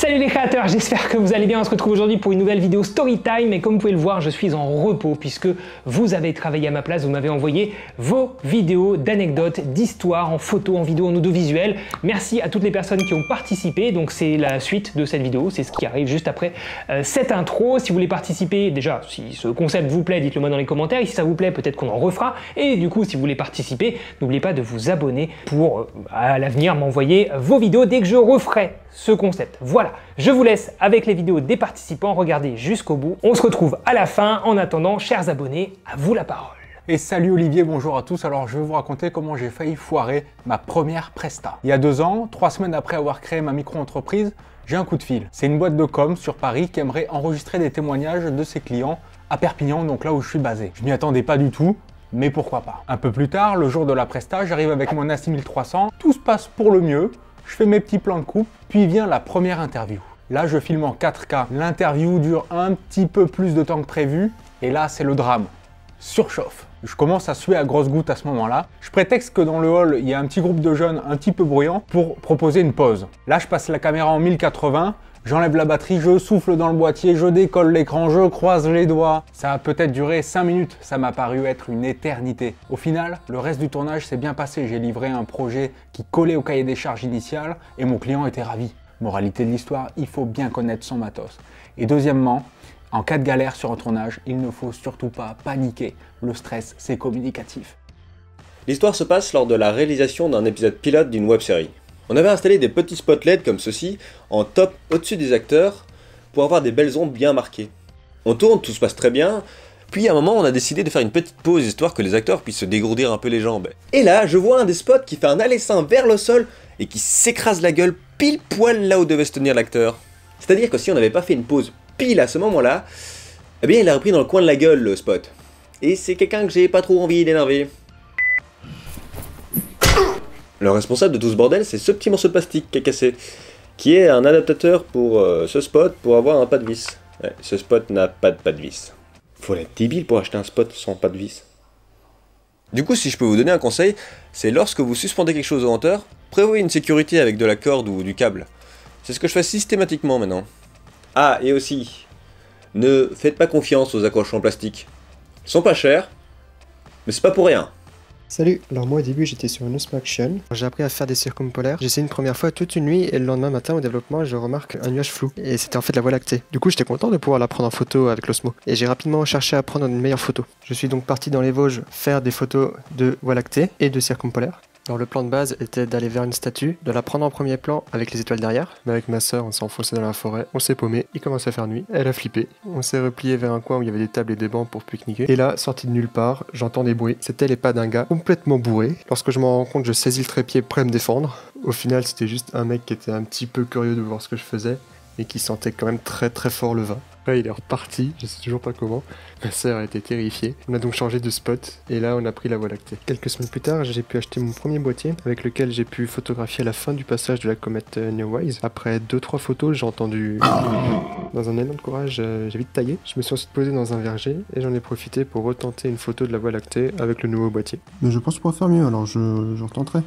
Salut les créateurs, j'espère que vous allez bien. On se retrouve aujourd'hui pour une nouvelle vidéo Storytime et comme vous pouvez le voir, je suis en repos puisque vous avez travaillé à ma place, vous m'avez envoyé vos vidéos d'anecdotes, d'histoires en photo, en vidéo, en audiovisuel. Merci à toutes les personnes qui ont participé, donc c'est la suite de cette vidéo, c'est ce qui arrive juste après cette intro. Si vous voulez participer, déjà, si ce concept vous plaît, dites-le moi dans les commentaires et si ça vous plaît, peut-être qu'on en refera. Et du coup, si vous voulez participer, n'oubliez pas de vous abonner pour à l'avenir m'envoyer vos vidéos dès que je referai ce concept. Voilà, je vous laisse avec les vidéos des participants, regardez jusqu'au bout. On se retrouve à la fin. En attendant, chers abonnés, à vous la parole. Et salut Olivier, bonjour à tous. Alors je vais vous raconter comment j'ai failli foirer ma première presta. Il y a 2 ans, 3 semaines après avoir créé ma micro-entreprise, j'ai un coup de fil. C'est une boîte de com sur Paris qui aimerait enregistrer des témoignages de ses clients à Perpignan, donc là où je suis basé. Je m'y attendais pas du tout, mais pourquoi pas. Un peu plus tard, le jour de la presta, j'arrive avec mon A6300, tout se passe pour le mieux. Je fais mes petits plans de coupe, puis vient la première interview. Là, je filme en 4K. L'interview dure un petit peu plus de temps que prévu, et là, c'est le drame. Surchauffe. Je commence à suer à grosses gouttes à ce moment-là. Je prétexte que dans le hall, il y a un petit groupe de jeunes un petit peu bruyants pour proposer une pause. Là, je passe la caméra en 1080, j'enlève la batterie, je souffle dans le boîtier, je décolle l'écran, je croise les doigts. Ça a peut-être duré 5 minutes, ça m'a paru être une éternité. Au final, le reste du tournage s'est bien passé. J'ai livré un projet qui collait au cahier des charges initial et mon client était ravi. Moralité de l'histoire, il faut bien connaître son matos. Et deuxièmement, en cas de galère sur un tournage, il ne faut surtout pas paniquer. Le stress, c'est communicatif. L'histoire se passe lors de la réalisation d'un épisode pilote d'une web-série. On avait installé des petits spots LED comme ceci, en top au-dessus des acteurs, pour avoir des belles ondes bien marquées. On tourne, tout se passe très bien, puis à un moment on a décidé de faire une petite pause histoire que les acteurs puissent se dégourdir un peu les jambes. Et là, je vois un des spots qui fait un aller-saint vers le sol et qui s'écrase la gueule pile poil là où devait se tenir l'acteur. C'est-à-dire que si on n'avait pas fait une pause pile à ce moment-là, eh bien il a repris dans le coin de la gueule le spot. Et c'est quelqu'un que j'ai pas trop envie d'énerver. Le responsable de tout ce bordel, c'est ce petit morceau de plastique qui est cassé, qui est un adaptateur pour ce spot pour avoir un pas de vis. Ouais, ce spot n'a pas de pas de vis. Faut être débile pour acheter un spot sans pas de vis. Du coup, si je peux vous donner un conseil, c'est lorsque vous suspendez quelque chose en hauteur, prévoyez une sécurité avec de la corde ou du câble. C'est ce que je fais systématiquement maintenant. Ah, et aussi, ne faites pas confiance aux accroches en plastique. Ils sont pas chers, mais c'est pas pour rien. Salut, alors moi au début j'étais sur une Osmo Action, j'ai appris à faire des circumpolaires, j'ai essayé une première fois toute une nuit et le lendemain matin au développement je remarque un nuage flou et c'était en fait la Voie lactée. Du coup j'étais content de pouvoir la prendre en photo avec l'Osmo et j'ai rapidement cherché à prendre une meilleure photo. Je suis donc parti dans les Vosges faire des photos de Voie lactée et de circumpolaires. Alors le plan de base était d'aller vers une statue, de la prendre en premier plan avec les étoiles derrière. Mais avec ma soeur, on s'est enfoncé dans la forêt, on s'est paumé, il commençait à faire nuit, elle a flippé. On s'est replié vers un coin où il y avait des tables et des bancs pour pique-niquer. Et là, sorti de nulle part, j'entends des bruits. C'était les pas d'un gars complètement bourré. Lorsque je m'en rends compte, je saisis le trépied prêt à me défendre. Au final, c'était juste un mec qui était un petit peu curieux de voir ce que je faisais et qui sentait quand même très très fort le vin. Après, il est reparti, je sais toujours pas comment. Ma sœur a été terrifiée. On a donc changé de spot et là on a pris la Voie lactée. Quelques semaines plus tard, j'ai pu acheter mon premier boîtier avec lequel j'ai pu photographier la fin du passage de la comète Neowise. Après 2-3 photos, j'ai entendu dans un élan de courage, j'ai vite taillé. Je me suis ensuite posé dans un verger et j'en ai profité pour retenter une photo de la Voie lactée avec le nouveau boîtier. Mais je pense qu'on va faire mieux, alors je retenterai.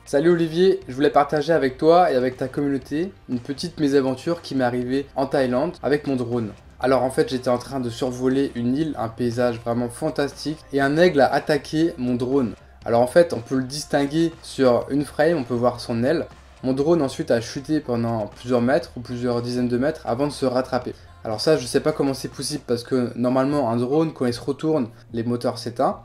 Salut Olivier, je voulais partager avec toi et avec ta communauté une petite mésaventure qui m'est arrivée en Thaïlande avec mon drone. Alors en fait j'étais en train de survoler une île, un paysage vraiment fantastique et un aigle a attaqué mon drone. Alors en fait on peut le distinguer sur une frame, on peut voir son aile. Mon drone ensuite a chuté pendant plusieurs mètres ou plusieurs dizaines de mètres avant de se rattraper. Alors ça je sais pas comment c'est possible parce que normalement un drone quand il se retourne les moteurs s'éteignent.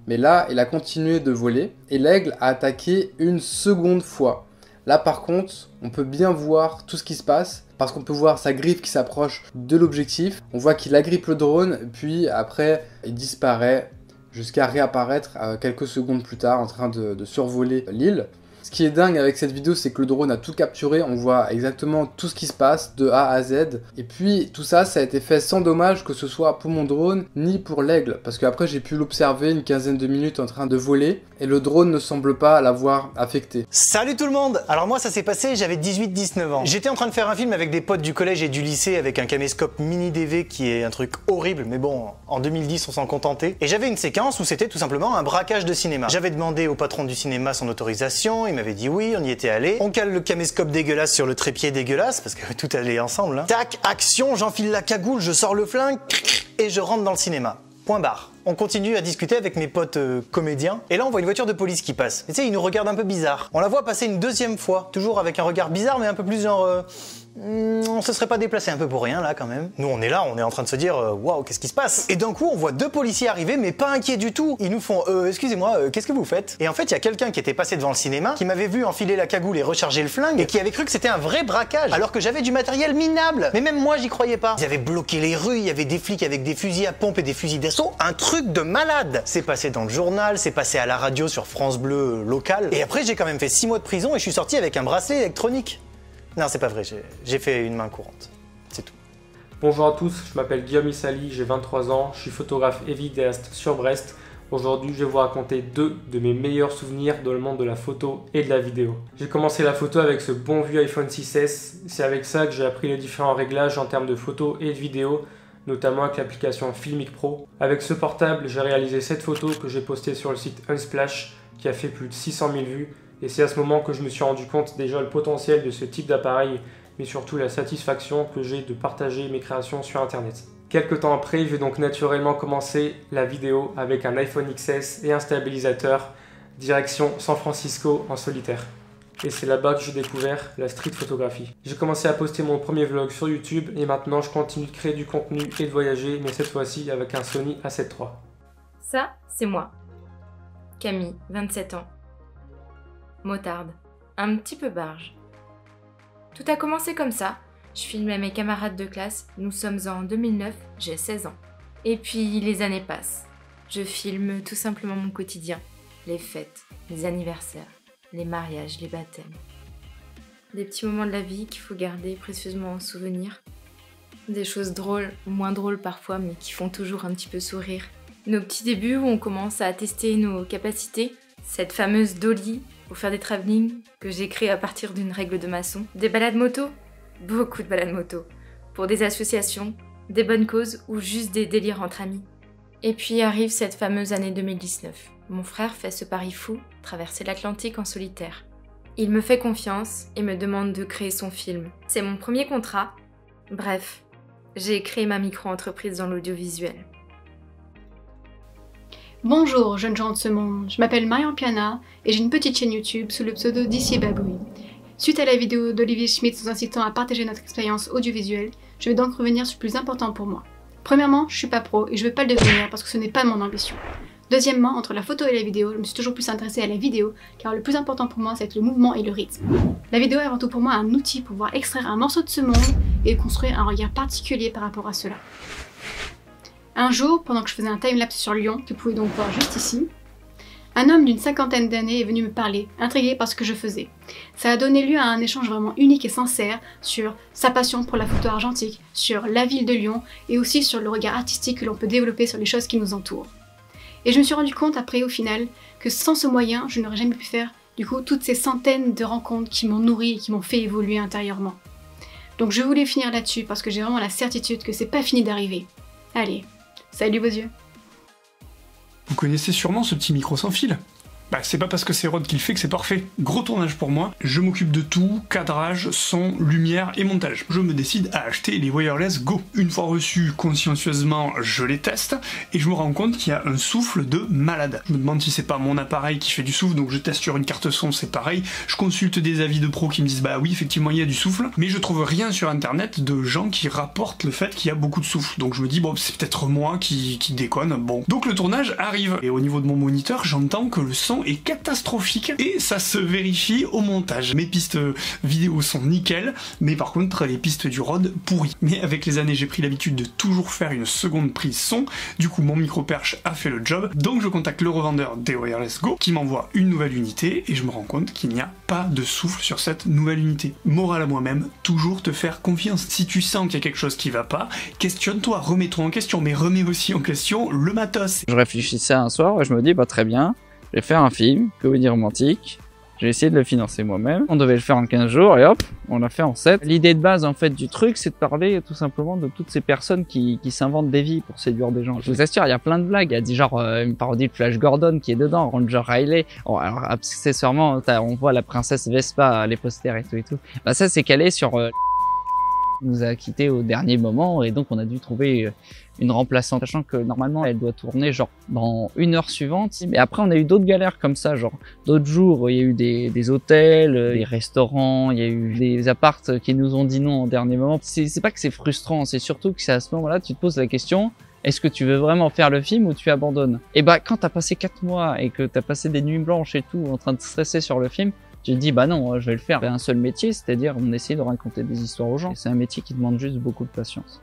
Mais là, il a continué de voler et l'aigle a attaqué une seconde fois. Là par contre, on peut bien voir tout ce qui se passe parce qu'on peut voir sa griffe qui s'approche de l'objectif. On voit qu'il agrippe le drone, puis après, il disparaît jusqu'à réapparaître quelques secondes plus tard en train de survoler l'île. Ce qui est dingue avec cette vidéo, c'est que le drone a tout capturé, on voit exactement tout ce qui se passe de A à Z. Et puis tout ça, ça a été fait sans dommage que ce soit pour mon drone ni pour l'aigle. Parce qu'après j'ai pu l'observer une quinzaine de minutes en train de voler et le drone ne semble pas l'avoir affecté. Salut tout le monde! Alors moi ça s'est passé, j'avais 18-19 ans. J'étais en train de faire un film avec des potes du collège et du lycée avec un caméscope mini DV qui est un truc horrible, mais bon, en 2010 on s'en contentait. Et j'avais une séquence où c'était tout simplement un braquage de cinéma. J'avais demandé au patron du cinéma son autorisation, il m'avait dit oui, on y était allé. On cale le caméscope dégueulasse sur le trépied dégueulasse, parce que tout allait ensemble. Hein. Tac, action, j'enfile la cagoule, je sors le flingue, et je rentre dans le cinéma. Point barre. On continue à discuter avec mes potes comédiens, et là on voit une voiture de police qui passe. Et tu sais, ils nous regardent un peu bizarre. On la voit passer une deuxième fois, toujours avec un regard bizarre, mais un peu plus genre... on se serait pas déplacé un peu pour rien là quand même. Nous on est là, on est en train de se dire waouh, qu'est-ce qui se passe? Et d'un coup on voit deux policiers arriver mais pas inquiets du tout. Ils nous font excusez-moi, qu'est-ce que vous faites? Et en fait il y a quelqu'un qui était passé devant le cinéma qui m'avait vu enfiler la cagoule et recharger le flingue et qui avait cru que c'était un vrai braquage alors que j'avais du matériel minable. Mais même moi j'y croyais pas. Ils avaient bloqué les rues, il y avait des flics avec des fusils à pompe et des fusils d'assaut, un truc de malade. C'est passé dans le journal, c'est passé à la radio sur France Bleu local. Et après j'ai quand même fait 6 mois de prison et je suis sorti avec un bracelet électronique. Non, c'est pas vrai, j'ai fait une main courante. C'est tout. Bonjour à tous, je m'appelle Guillaume Issali, j'ai 23 ans, je suis photographe et vidéaste sur Brest. Aujourd'hui, je vais vous raconter 2 de mes meilleurs souvenirs dans le monde de la photo et de la vidéo. J'ai commencé la photo avec ce bon vieux iPhone 6S. C'est avec ça que j'ai appris les différents réglages en termes de photo et de vidéo, notamment avec l'application Filmic Pro. Avec ce portable, j'ai réalisé cette photo que j'ai postée sur le site Unsplash, qui a fait plus de 600 000 vues. Et c'est à ce moment que je me suis rendu compte déjà le potentiel de ce type d'appareil, mais surtout la satisfaction que j'ai de partager mes créations sur internet. Quelques temps après, je vais donc naturellement commencer la vidéo avec un iPhone XS et un stabilisateur, direction San Francisco en solitaire. Et c'est là-bas que j'ai découvert la street photographie. J'ai commencé à poster mon premier vlog sur YouTube et maintenant je continue de créer du contenu et de voyager, mais cette fois-ci avec un Sony A7 III. Ça, c'est moi. Camille, 27 ans. Motarde, un petit peu barge. Tout a commencé comme ça, je filmais mes camarades de classe, nous sommes en 2009, j'ai 16 ans. Et puis les années passent, je filme tout simplement mon quotidien, les fêtes, les anniversaires, les mariages, les baptêmes. Des petits moments de la vie qu'il faut garder précieusement en souvenir. Des choses drôles, ou moins drôles parfois, mais qui font toujours un petit peu sourire. Nos petits débuts où on commence à tester nos capacités, cette fameuse dolly, pour faire des travelling que j'ai créé à partir d'une règle de maçon. Des balades moto, beaucoup de balades moto, pour des associations, des bonnes causes ou juste des délires entre amis. Et puis arrive cette fameuse année 2019. Mon frère fait ce pari fou, traverser l'Atlantique en solitaire. Il me fait confiance et me demande de créer son film. C'est mon premier contrat. Bref, j'ai créé ma micro-entreprise dans l'audiovisuel. Bonjour jeunes gens de ce monde, je m'appelle Marion Piana et j'ai une petite chaîne YouTube sous le pseudo d'Ici Babouille. Suite à la vidéo d'Olivier Schmitt nous incitant à partager notre expérience audiovisuelle, je vais donc revenir sur le plus important pour moi. Premièrement, je suis pas pro et je veux pas le devenir parce que ce n'est pas mon ambition. Deuxièmement, entre la photo et la vidéo, je me suis toujours plus intéressée à la vidéo car le plus important pour moi c'est le mouvement et le rythme. La vidéo est avant tout pour moi un outil pour pouvoir extraire un morceau de ce monde et construire un regard particulier par rapport à cela. Un jour, pendant que je faisais un timelapse sur Lyon, que vous pouvez donc voir juste ici, un homme d'une 50aine d'années est venu me parler, intrigué par ce que je faisais. Ça a donné lieu à un échange vraiment unique et sincère sur sa passion pour la photo argentique, sur la ville de Lyon et aussi sur le regard artistique que l'on peut développer sur les choses qui nous entourent. Et je me suis rendu compte après au final que sans ce moyen, je n'aurais jamais pu faire du coup toutes ces centaines de rencontres qui m'ont nourri et qui m'ont fait évoluer intérieurement. Donc je voulais finir là-dessus parce que j'ai vraiment la certitude que c'est pas fini d'arriver. Allez. Salut vos yeux. Vous connaissez sûrement ce petit micro sans fil. Bah c'est pas parce que c'est Rode qui le fait que c'est parfait. Gros tournage pour moi, je m'occupe de tout, cadrage, son, lumière et montage. Je me décide à acheter les wireless Go. Une fois reçus consciencieusement, je les teste et je me rends compte qu'il y a un souffle de malade. Je me demande si c'est pas mon appareil qui fait du souffle, donc je teste sur une carte son, c'est pareil. Je consulte des avis de pros qui me disent bah oui effectivement il y a du souffle, mais je trouve rien sur internet de gens qui rapportent le fait qu'il y a beaucoup de souffle. Donc je me dis bon c'est peut-être moi qui déconne, bon. Donc le tournage arrive et au niveau de mon moniteur j'entends que le son est catastrophique et ça se vérifie au montage. Mes pistes vidéo sont nickel, mais par contre les pistes du Rode pourries. Mais avec les années j'ai pris l'habitude de toujours faire une seconde prise son, du coup mon micro perche a fait le job, donc je contacte le revendeur des Wireless Go qui m'envoie une nouvelle unité et je me rends compte qu'il n'y a pas de souffle sur cette nouvelle unité. Morale à moi-même, toujours te faire confiance. Si tu sens qu'il y a quelque chose qui va pas, questionne-toi, remets-toi en question, mais remets aussi en question le matos. Je réfléchissais un soir et je me dis bah très bien, je vais faire un film, comédie romantique, J'ai essayé de le financer moi-même. On devait le faire en 15 jours et hop, on l'a fait en 7. L'idée de base en fait du truc, c'est de parler tout simplement de toutes ces personnes qui s'inventent des vies pour séduire des gens. Je vous assure, il y a plein de blagues. Il y a genre une parodie de Flash Gordon qui est dedans, Ranger Riley. Oh, alors accessoirement, on voit la princesse Vespa, les posters et tout et tout. Bah ça c'est calé sur nous a quitté au dernier moment et donc on a dû trouver une remplaçante, sachant que normalement elle doit tourner genre dans 1 heure suivante. Mais après on a eu d'autres galères comme ça, genre d'autres jours il y a eu des hôtels, des restaurants, il y a eu des appartes qui nous ont dit non au dernier moment. C'est pas que c'est frustrant, c'est surtout que c'est à ce moment-là tu te poses la question, est-ce que tu veux vraiment faire le film ou tu abandonnes? Et bah quand t'as passé 4 mois et que t'as passé des nuits blanches et tout en train de stresser sur le film, tu te dis bah non, je vais le faire. C'est un seul métier, c'est-à-dire on essaie de raconter des histoires aux gens. C'est un métier qui demande juste beaucoup de patience.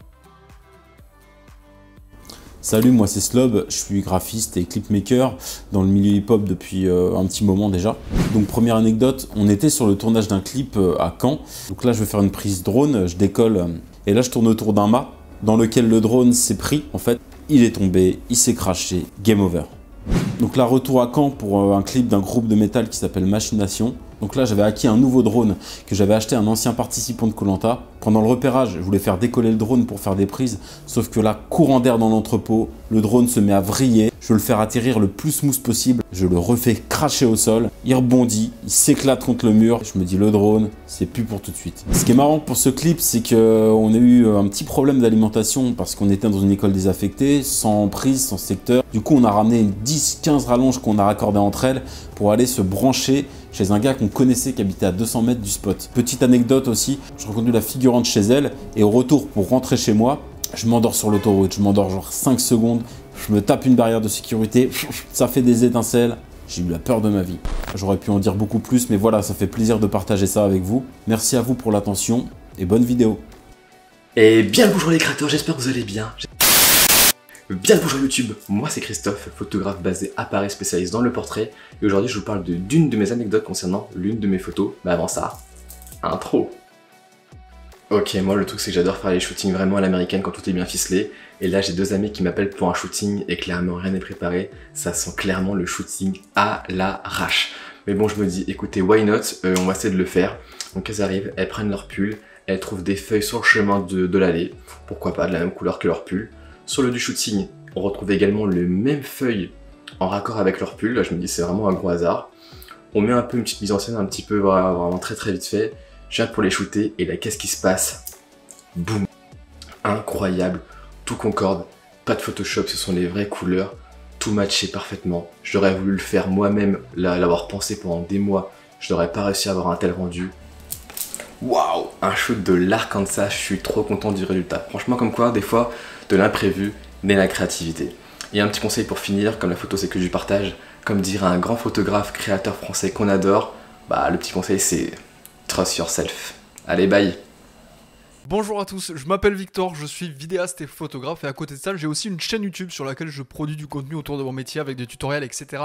Salut, moi c'est Slob, je suis graphiste et clipmaker dans le milieu hip-hop depuis un petit moment déjà. Donc première anecdote, on était sur le tournage d'un clip à Caen. Donc là je vais faire une prise drone, je décolle et là je tourne autour d'un mât dans lequel le drone s'est pris en fait. Il est tombé, il s'est crashé, game over. Donc là retour à Caen pour un clip d'un groupe de métal qui s'appelle Machination. Donc là j'avais acquis un nouveau drone que j'avais acheté à un ancien participant de Koh-Lanta. Pendant le repérage, je voulais faire décoller le drone pour faire des prises, sauf que là, courant d'air dans l'entrepôt, le drone se met à vriller. Je veux le faire atterrir le plus smooth possible. Je le refais cracher au sol. Il rebondit, il s'éclate contre le mur. Je me dis le drone, c'est plus pour tout de suite. Ce qui est marrant pour ce clip, c'est qu'on a eu un petit problème d'alimentation parce qu'on était dans une école désaffectée, sans prise, sans secteur. Du coup, on a ramené 10-15 rallonges qu'on a raccordées entre elles pour aller se brancher chez un gars qu'on connaissait qui habitait à 200 mètres du spot. Petite anecdote aussi, je reconduis la figurante chez elle et au retour pour rentrer chez moi, je m'endors sur l'autoroute, je m'endors genre 5 secondes, je me tape une barrière de sécurité, ça fait des étincelles, j'ai eu la peur de ma vie. J'aurais pu en dire beaucoup plus, mais voilà, ça fait plaisir de partager ça avec vous. Merci à vous pour l'attention et bonne vidéo. Et bien le bonjour les créateurs, j'espère que vous allez bien. Bien le bonjour YouTube, moi c'est Christophe, photographe basé à Paris spécialiste dans le portrait. Et aujourd'hui je vous parle d'une de mes anecdotes concernant l'une de mes photos. Mais avant ça, intro. Ok, moi le truc c'est que j'adore faire les shootings vraiment à l'américaine quand tout est bien ficelé. Et là j'ai 2 amis qui m'appellent pour un shooting et clairement rien n'est préparé. Ça sent clairement le shooting à l'arrache. Mais bon je me dis écoutez why not, on va essayer de le faire. Donc elles arrivent, elles prennent leur pull, elles trouvent des feuilles sur le chemin de l'allée. Pourquoi pas de la même couleur que leur pull. Sur le du shooting, on retrouve également le même feuille en raccord avec leur pull. Là je me dis c'est vraiment un gros hasard. On met un peu une petite mise en scène un petit peu vraiment très vite fait. Je viens pour les shooter et là qu'est-ce qui se passe? Boum! Incroyable, tout concorde, pas de Photoshop, ce sont les vraies couleurs, tout matché parfaitement. J'aurais voulu le faire moi-même, l'avoir pensé pendant des mois, je n'aurais pas réussi à avoir un tel rendu. Waouh! Un shoot de l'Arkansas, je suis trop content du résultat. Franchement comme quoi, des fois, de l'imprévu naît la créativité. Et un petit conseil pour finir, comme la photo c'est que du partage, comme dirait un grand photographe créateur français qu'on adore, bah le petit conseil c'est trust yourself. Allez bye! Bonjour à tous, je m'appelle Victor, je suis vidéaste et photographe et à côté de ça j'ai aussi une chaîne YouTube sur laquelle je produis du contenu autour de mon métier avec des tutoriels etc.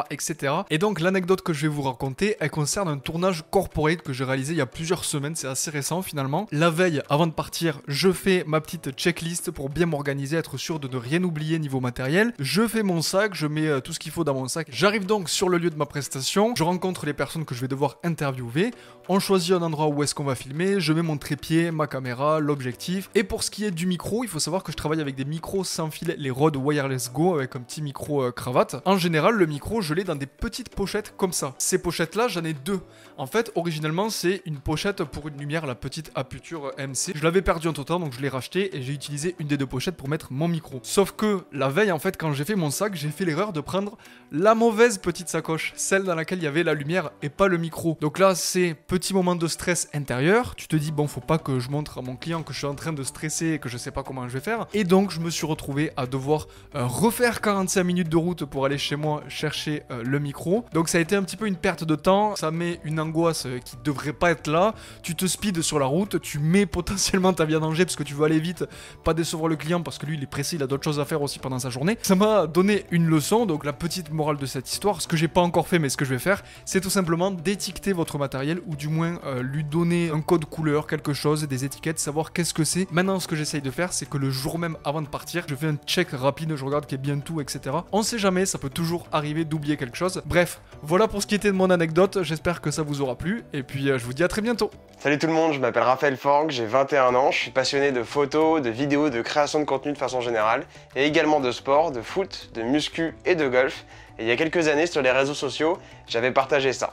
Et donc l'anecdote que je vais vous raconter elle concerne un tournage corporate que j'ai réalisé il y a plusieurs semaines, c'est assez récent finalement. La veille avant de partir je fais ma petite checklist pour bien m'organiser, être sûr de ne rien oublier niveau matériel. Je fais mon sac, je mets tout ce qu'il faut dans mon sac. J'arrive donc sur le lieu de ma prestation, je rencontre les personnes que je vais devoir interviewer. On choisit un endroit où est-ce qu'on va filmer, je mets mon trépied, ma caméra, l'objectif. Et pour ce qui est du micro, il faut savoir que je travaille avec des micros sans fil, les Rode Wireless Go avec un petit micro cravate. En général, le micro, je l'ai dans des petites pochettes comme ça. Ces pochettes-là, j'en ai 2. En fait, originellement, c'est une pochette pour une lumière, la petite Aputure MC. Je l'avais perdu entre temps, donc je l'ai racheté et j'ai utilisé une des 2 pochettes pour mettre mon micro. Sauf que la veille, en fait, quand j'ai fait mon sac, j'ai fait l'erreur de prendre la mauvaise petite sacoche, celle dans laquelle il y avait la lumière et pas le micro. Donc là, c'est petit moment de stress intérieur. Tu te dis, bon, faut pas que je montre à mon client que je suis en train de stresser et que je sais pas comment je vais faire. Et donc, je me suis retrouvé à devoir refaire 45 minutes de route pour aller chez moi chercher le micro. Donc, ça a été un petit peu une perte de temps. Ça met une angoisse qui devrait pas être là. Tu te speeds sur la route, tu mets potentiellement ta vie en danger parce que tu veux aller vite, pas décevoir le client parce que lui, il est pressé, il a d'autres choses à faire aussi pendant sa journée. Ça m'a donné une leçon. Donc, la petite morale de cette histoire, ce que j'ai pas encore fait, mais ce que je vais faire, c'est tout simplement d'étiqueter votre matériel ou du moins lui donner un code couleur, quelque chose, des étiquettes, savoir savoir qu'est-ce que c'est. Maintenant, ce que j'essaye de faire, c'est que le jour même avant de partir, je fais un check rapide, je regarde qu'il y ait bien tout, etc. On sait jamais, ça peut toujours arriver d'oublier quelque chose. Bref, voilà pour ce qui était de mon anecdote, j'espère que ça vous aura plu, et puis je vous dis à très bientôt. Salut tout le monde, je m'appelle Raphaël Forg, j'ai 21 ans, je suis passionné de photos, de vidéos, de création de contenu de façon générale, et également de sport, de foot, de muscu et de golf. Et il y a quelques années sur les réseaux sociaux, j'avais partagé ça.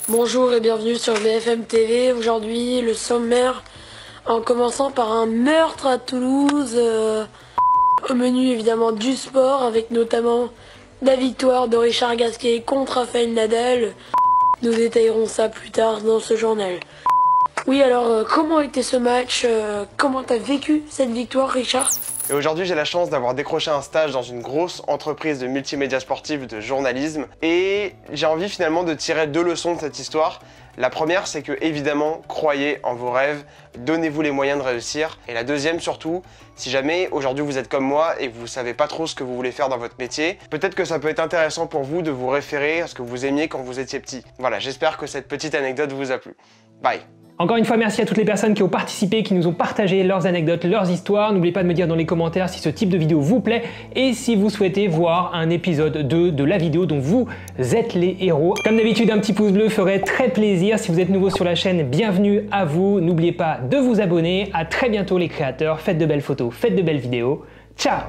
Bonjour et bienvenue sur BFM TV. Aujourd'hui, le sommaire, en commençant par un meurtre à Toulouse. Au menu évidemment du sport, avec notamment la victoire de Richard Gasquet contre Rafael Nadal. Nous détaillerons ça plus tard dans ce journal. Oui, alors comment était ce match? Comment t'as vécu cette victoire, Richard? Et aujourd'hui, j'ai la chance d'avoir décroché un stage dans une grosse entreprise de multimédia sportif de journalisme. Et j'ai envie finalement de tirer 2 leçons de cette histoire. La première, c'est que évidemment, croyez en vos rêves, donnez-vous les moyens de réussir. Et la deuxième surtout, si jamais aujourd'hui vous êtes comme moi et que vous savez pas trop ce que vous voulez faire dans votre métier, peut-être que ça peut être intéressant pour vous de vous référer à ce que vous aimiez quand vous étiez petit. Voilà, j'espère que cette petite anecdote vous a plu. Bye. Encore une fois, merci à toutes les personnes qui ont participé, qui nous ont partagé leurs anecdotes, leurs histoires. N'oubliez pas de me dire dans les commentaires si ce type de vidéo vous plaît et si vous souhaitez voir un épisode 2 de la vidéo dont vous êtes les héros. Comme d'habitude, un petit pouce bleu ferait très plaisir. Si vous êtes nouveau sur la chaîne, bienvenue à vous. N'oubliez pas de vous abonner. À très bientôt les créateurs. Faites de belles photos, faites de belles vidéos. Ciao!